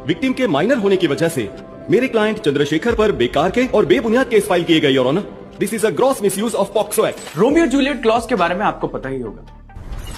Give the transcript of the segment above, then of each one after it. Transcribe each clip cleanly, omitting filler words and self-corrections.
Victim के minor होने की वजह से मेरे क्लाइंट चंद्रशेखर पर बेकार के और बेबुनियाद केस फाइल किए गए, your honour. This is a gross misuse of POCSO act. Romeo Juliet clause के बारे में आपको पता ही होगा।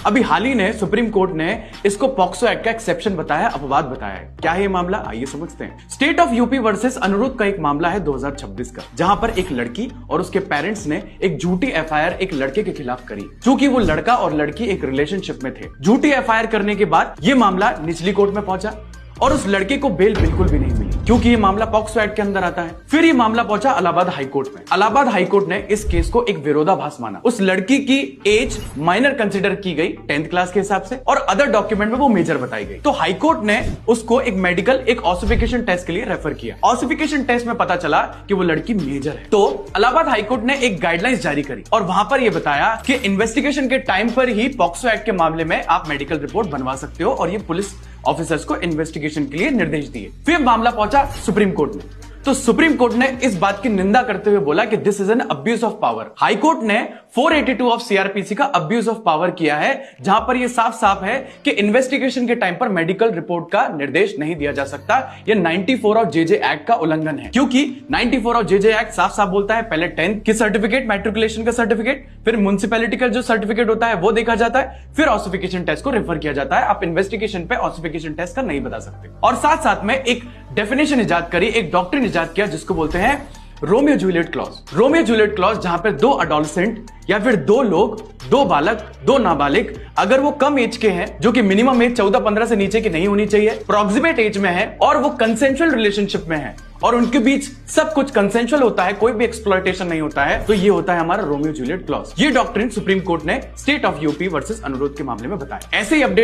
अभी हाल ही ने सुप्रीम कोर्ट ने इसको पॉक्सो एक्ट का एक्सेप्शन बताया, अपवाद बताया है। क्या है ये मामला, आइए समझते हैं। State of UP versus Anirudh का एक मामला है 2026 का, जहां पर एक लड़की और उसके पेरेंट्स ने एक झूठी एफआईआर एक लड़के के खिलाफ करी, क्योंकि वो लड़का और लड़की एक रिलेशनशिप में थे। झूठी एफआईआर करने के बाद ये मामला निचली कोर्ट में पहुंचा और उस लड़के को बेल बिल्कुल भी नहीं मिली, क्योंकि ये मामला पॉक्सो एक्ट के अंदर आता है। फिर ये मामला पहुंचा इलाहाबाद हाई कोर्ट में। इलाहाबाद हाई कोर्ट ने इस केस को एक विरोधाभास माना। उस लड़की की एज माइनर कंसीडर की गई 10th क्लास के हिसाब से, और अदर डॉक्यूमेंट में वो मेजर बताई गई। तो हाई कोर्ट ने उसको एक मेडिकल, एक ऑसिफिकेशन टेस्ट के लिए रेफर किया। ऑसिफिकेशन टेस्ट में पता चला कि वो लड़की मेजर है। तो इलाहाबाद हाई कोर्ट ने एक गाइडलाइंस जारी करी और वहां पर यह बताया कि इन्वेस्टिगेशन के टाइम पर ही पॉक्सो एक्ट के मामले में आप मेडिकल रिपोर्ट बनवा सकते हो, और ये पुलिस ऑफिसर्स को इन्वेस्टिगेशन के लिए निर्देश दिए। फिर मामला पहुंचा सुप्रीम कोर्ट में। तो सुप्रीम कोर्ट ने इस बात की निंदा करते हुए बोला कि this is an abuse of power. High court ने 482 ऑफ सीआरपीसी का अब्यूज ऑफ पावर किया है, जहां पर यह साफ साफ है कि इन्वेस्टिगेशन के टाइम पर मेडिकल रिपोर्ट का निर्देश नहीं दिया जा सकता। यह 94 ऑफ जेजे एक्ट का उल्लंघन है, क्योंकि 94 ऑफ जेजे एक्ट साफ साफ बोलता है पहले 10th की सर्टिफिकेट, मैट्रिकुलेशन का सर्टिफिकेट, फिर म्युनिसिपैलिटी का जो सर्टिफिकेट होता है वो देखा जाता है, फिर ऑसिफिकेशन टेस्ट को रेफर किया जाता है। आप इन्वेस्टिगेशन पे ऑसिफिकेशन टेस्ट का नहीं बता सकते। और साथ साथ में एक डेफिनेशन इजाद करी, एक डॉक्ट्रिन इजाद किया, जिसको बोलते हैं Romeo Juliet clause. Romeo Juliet clause, जहां पर दो अडोलसेंट या फिर दो लोग, दो बालक, दो नाबालिग, अगर वो कम एज के हैं, जो कि मिनिमम एज 14-15 से नीचे की नहीं होनी चाहिए, प्रोक्सिमेट एज में है, और वो कंसेंशुअल रिलेशनशिप में है, और उनके बीच सब कुछ कंसेंशुअल होता है, कोई भी एक्सप्लॉयटेशन नहीं होता है, तो ये होता है हमारा रोमियो जूलियट क्लॉज। ये डॉक्ट्रिन सुप्रीम कोर्ट ने state of UP versus Anirudh के मामले में बताया। ऐसे ही अपडेट